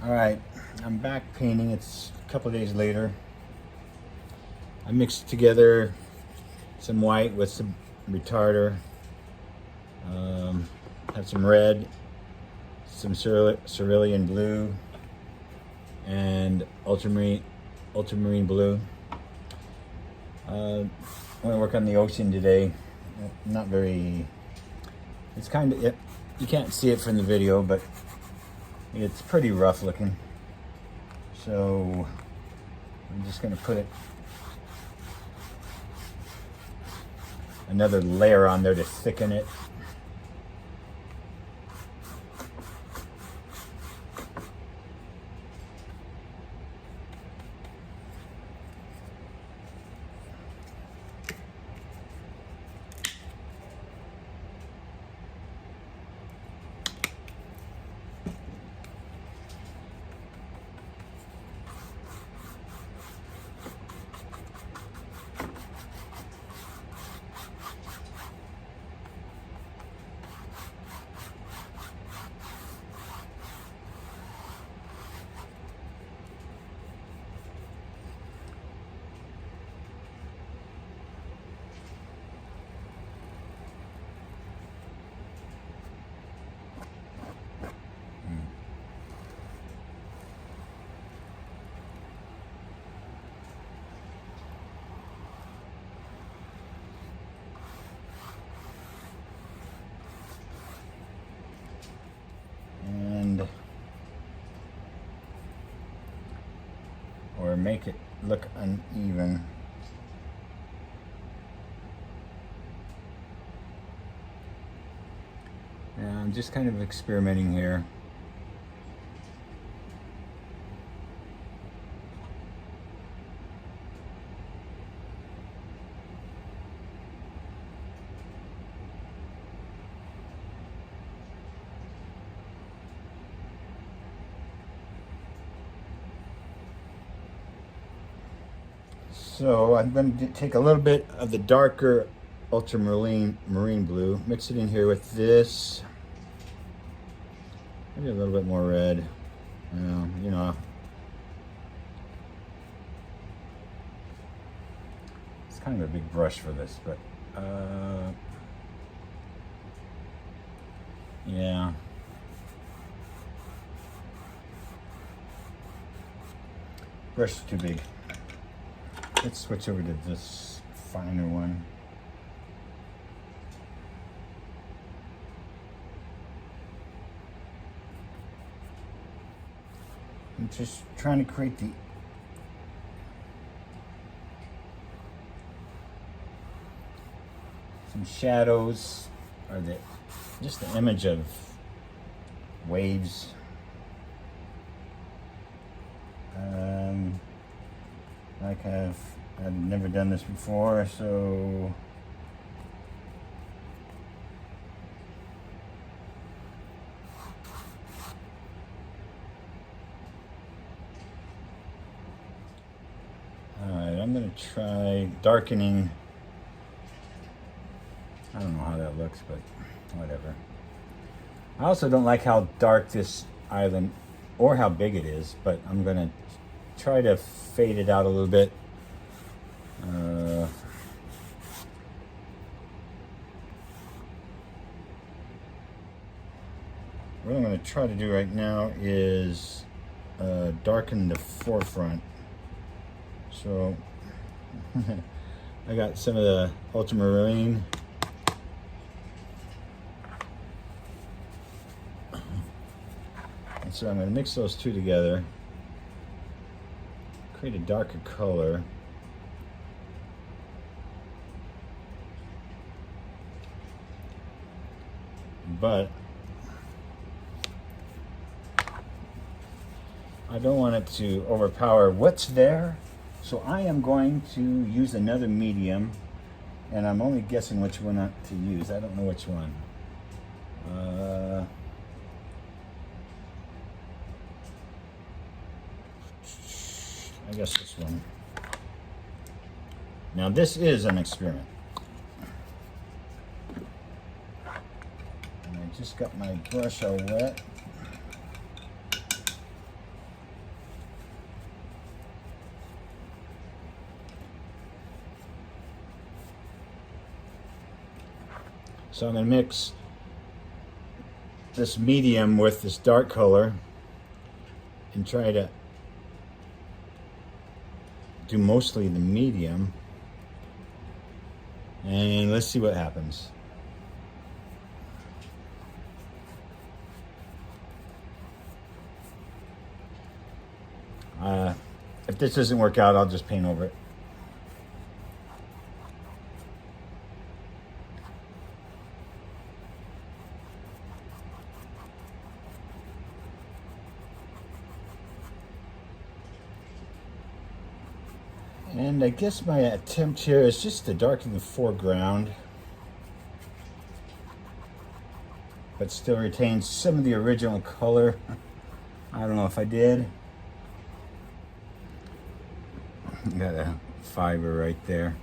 All right, I'm back painting. It's a couple days later. I mixed together some white with some retarder. Have some red, some cerulean blue, and ultramarine blue. I'm going to work on the ocean today. Not very. It's kind of, you can't see it from the video, but it's pretty rough looking. So I'm just going to put another layer on there to thicken it. Or make it look uneven. And I'm just kind of experimenting here. So I'm going to take a little bit of the darker ultramarine blue, mix it in here with this, maybe a little bit more red. You know, it's kind of a big brush for this, but yeah. Brush is too big. Let's switch over to this finer one. I'm just trying to create some shadows, or just the image of waves. I've never done this before, so alright, I'm gonna try darkening. I don't know how that looks, but whatever. I also don't like how dark this island, or how big it is, but I'm gonna try to fade it out a little bit. What I'm going to try to do right now is darken the forefront. So I got some of the ultramarine. And so I'm going to mix those two together, create a darker color. But I don't want it to overpower what's there, so I am going to use another medium, and I'm only guessing which one not to use. I don't know which one. I guess this one. Now this is an experiment. And I just got my brush all wet. So I'm going to mix this medium with this dark color and try to do mostly the medium, and let's see what happens. If this doesn't work out, I'll just paint over it. And I guess my attempt here is just to darken the foreground, but still retain some of the original color. I don't know if I did. Got a fiber right there.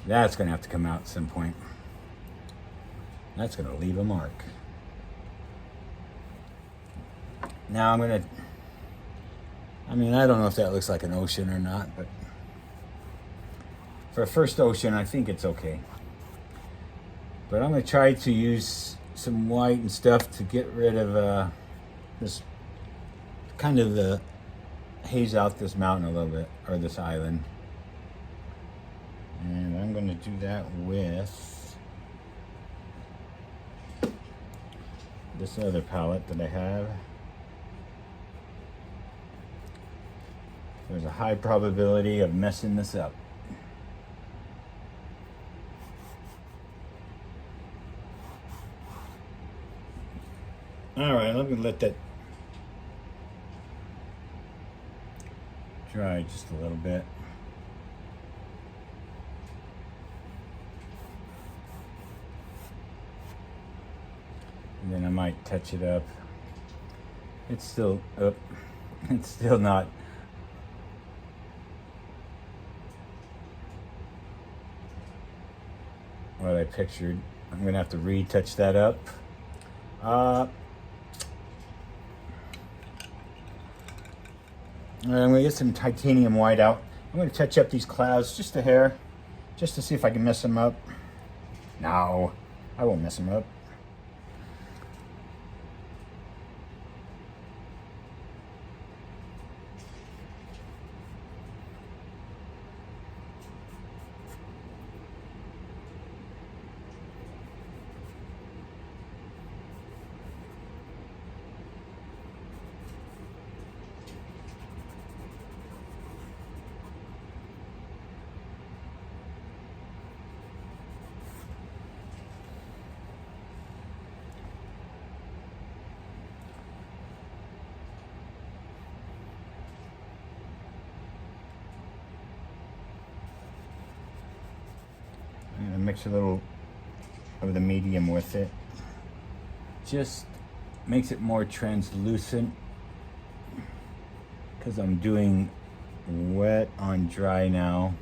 That's gonna have to come out at some point. That's gonna leave a mark. Now I'm gonna, I don't know if that looks like an ocean or not, but for a first ocean, I think it's okay. But I'm gonna try to use some white and stuff to get rid of this kind of haze out this mountain a little bit, or this island. And I'm going to do that with this other palette that I have. There's a high probability of messing this up. All right, let me let that dry just a little bit. And then I might touch it up. It's still up. It's still not. What I pictured. I'm gonna have to retouch that up. I'm going to get some titanium white out. I'm going to touch up these clouds just a hair, just to see if I can mess them up. No, I won't mess them up. I'm going to mix a little of the medium with it. Just makes it more translucent because I'm doing wet on dry now.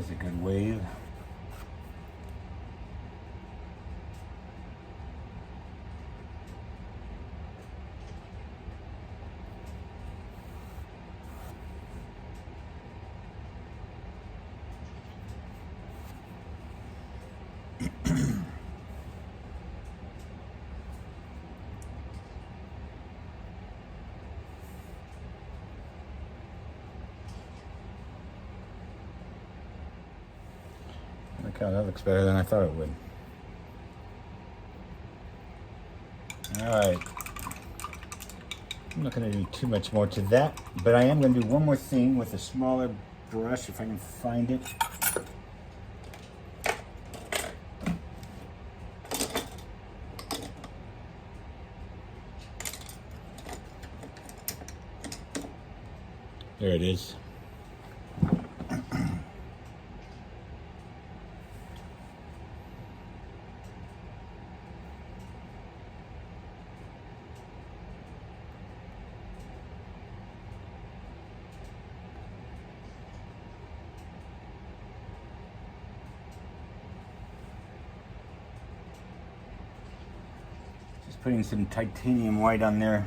is a good wave. Look how that looks better than I thought it would. Alright. I'm not going to do too much more to that, but I am going to do one more thing with a smaller brush if I can find it. There it is. Just putting some titanium white on there.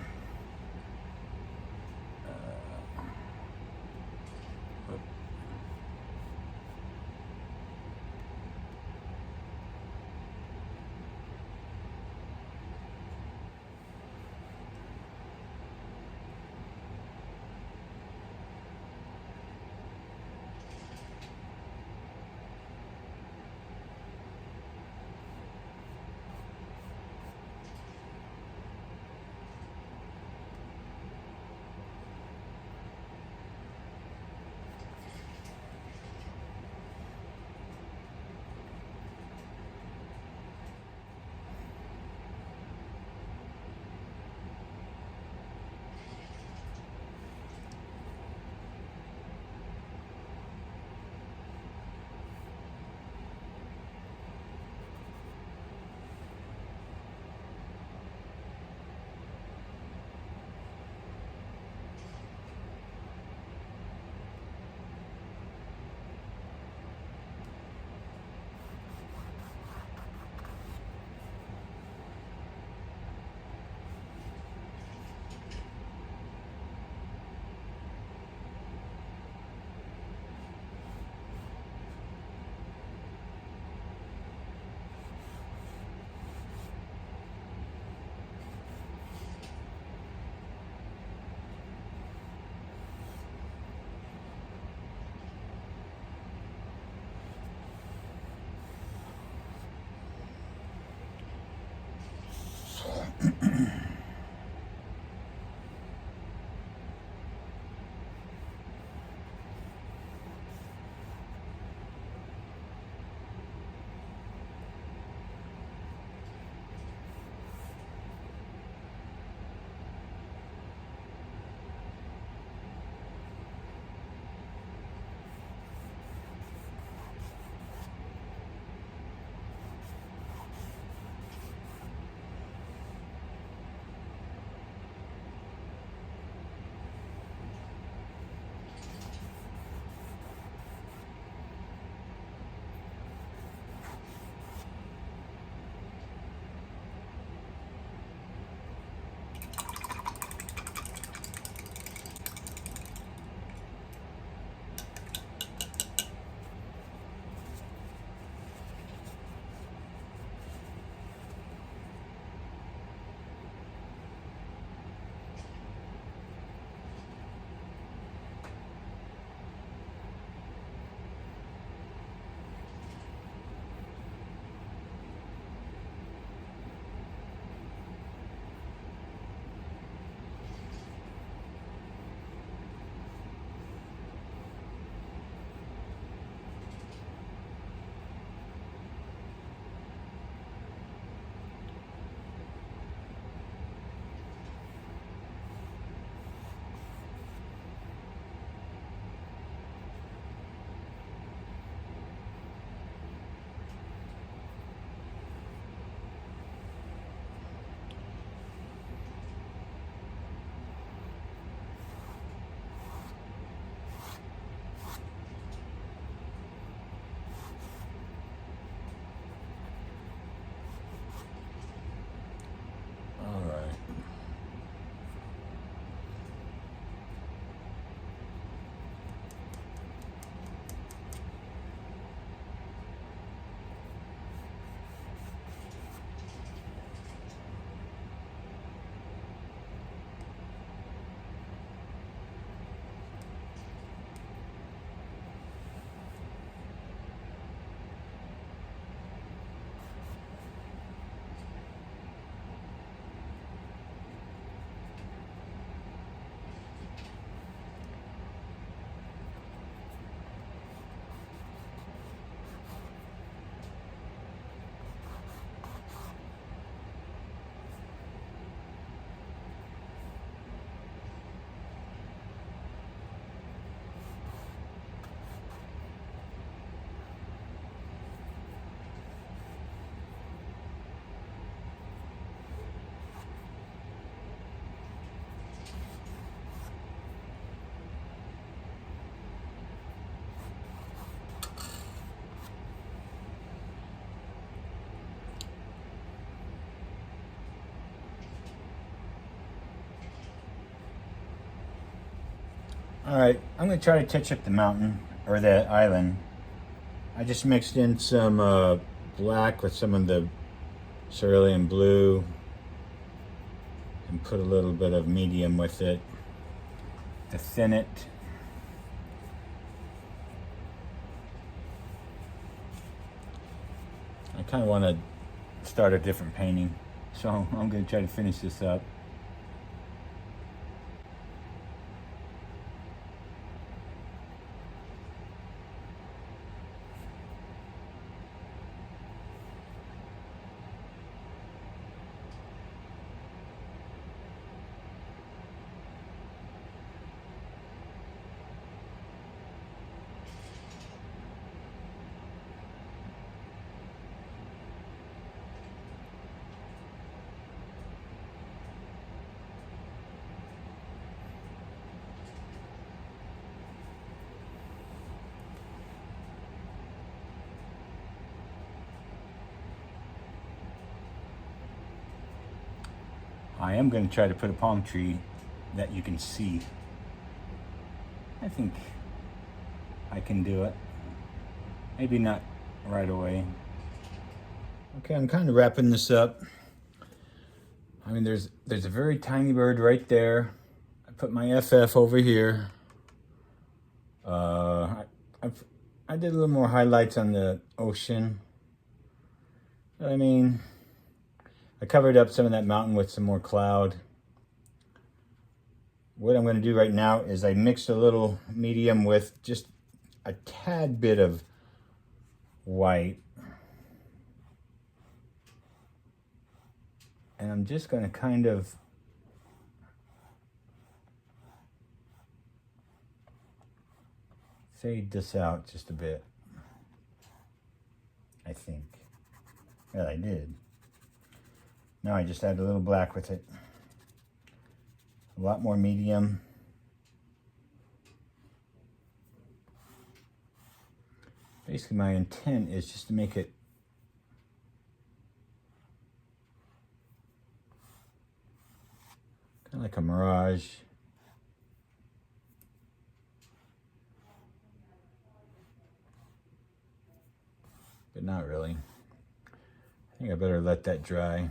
All right, I'm gonna try to touch up the mountain, or the island. I just mixed in some black with some of the cerulean blue and put a little bit of medium with it to thin it. I kind of want to start a different painting, so I'm going to try to finish this up. I am going to try to put a palm tree that you can see. I think I can do it. Maybe not right away. Okay, I'm kind of wrapping this up. I mean, there's a very tiny bird right there. I put my FF over here. I did a little more highlights on the ocean. I mean, I covered up some of that mountain with some more cloud. What I'm going to do right now is I mixed a little medium with just a tad bit of white. And I'm just going to kind of fade this out just a bit, I think. Well, I did. Now I just add a little black with it. A lot more medium. Basically, my intent is just to make it kind of like a mirage. But not really. I think I better let that dry.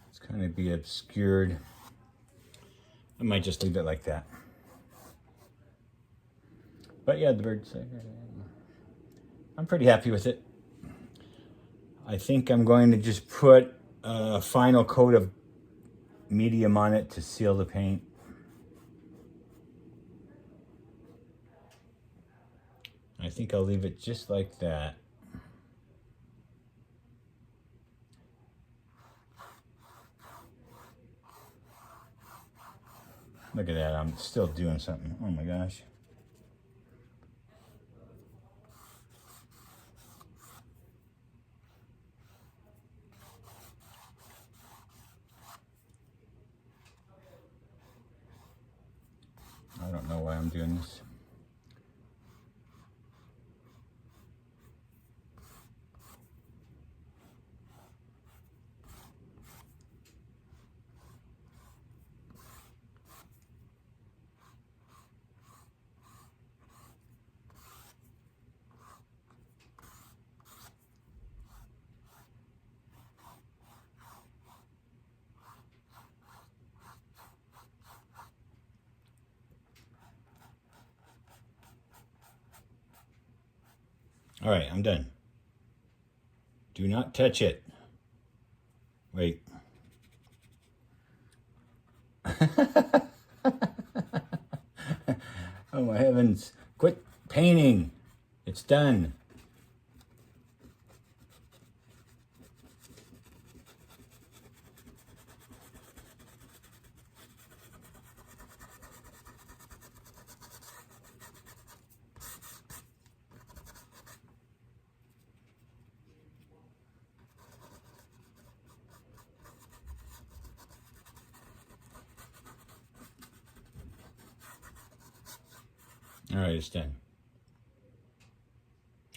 It's kind of be obscured. I might just leave it like that. But yeah, the bird's, I'm pretty happy with it. I think I'm going to just put a final coat of medium on it to seal the paint. I think I'll leave it just like that. Look at that, I'm still doing something. Oh my gosh. I don't know why I'm doing this. All right, I'm done. Do not touch it. Wait. Oh my heavens. Quit painting. It's done. All right, it's done.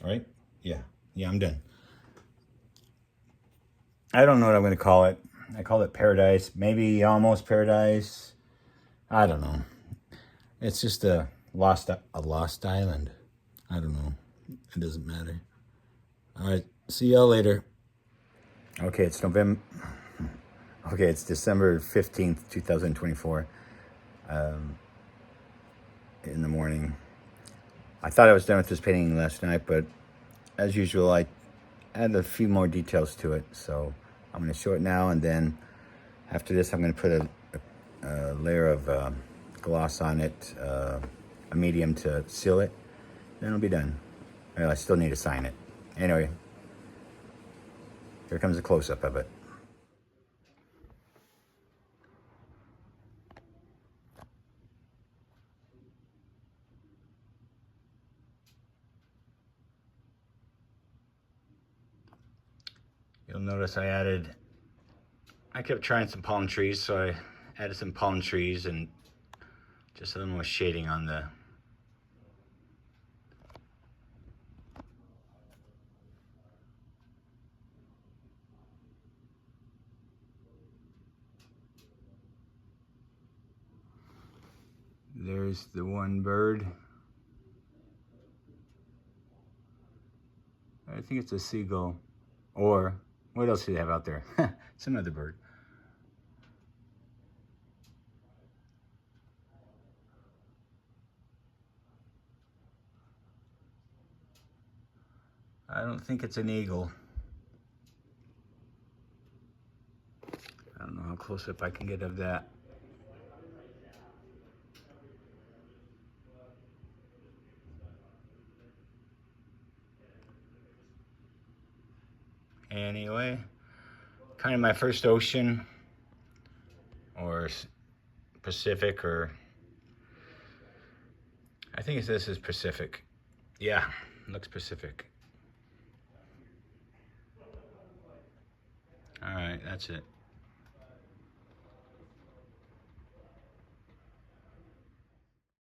All right? Yeah, I'm done. I don't know what I'm going to call it. I call it Paradise, maybe Almost Paradise. I don't know. It's just a lost island. I don't know. It doesn't matter. All right, see y'all later. Okay, it's November. Okay, it's December 15th, 2024. In the morning. I thought I was done with this painting last night, but as usual, I add a few more details to it. So I'm going to show it now, and then after this, I'm going to put a layer of gloss on it, a medium to seal it. Then it'll be done. Well, I still need to sign it. Anyway, here comes a close-up of it. You'll notice I kept trying some palm trees, so I added some palm trees and just a little more shading on the There's the one bird. I think it's a seagull. Or, what else do they have out there? It's another bird. I don't think it's an eagle. I don't know how close up I can get of that. Anyway, kind of my first ocean or Pacific, or I think this is Pacific. Yeah, looks Pacific. All right, that's it.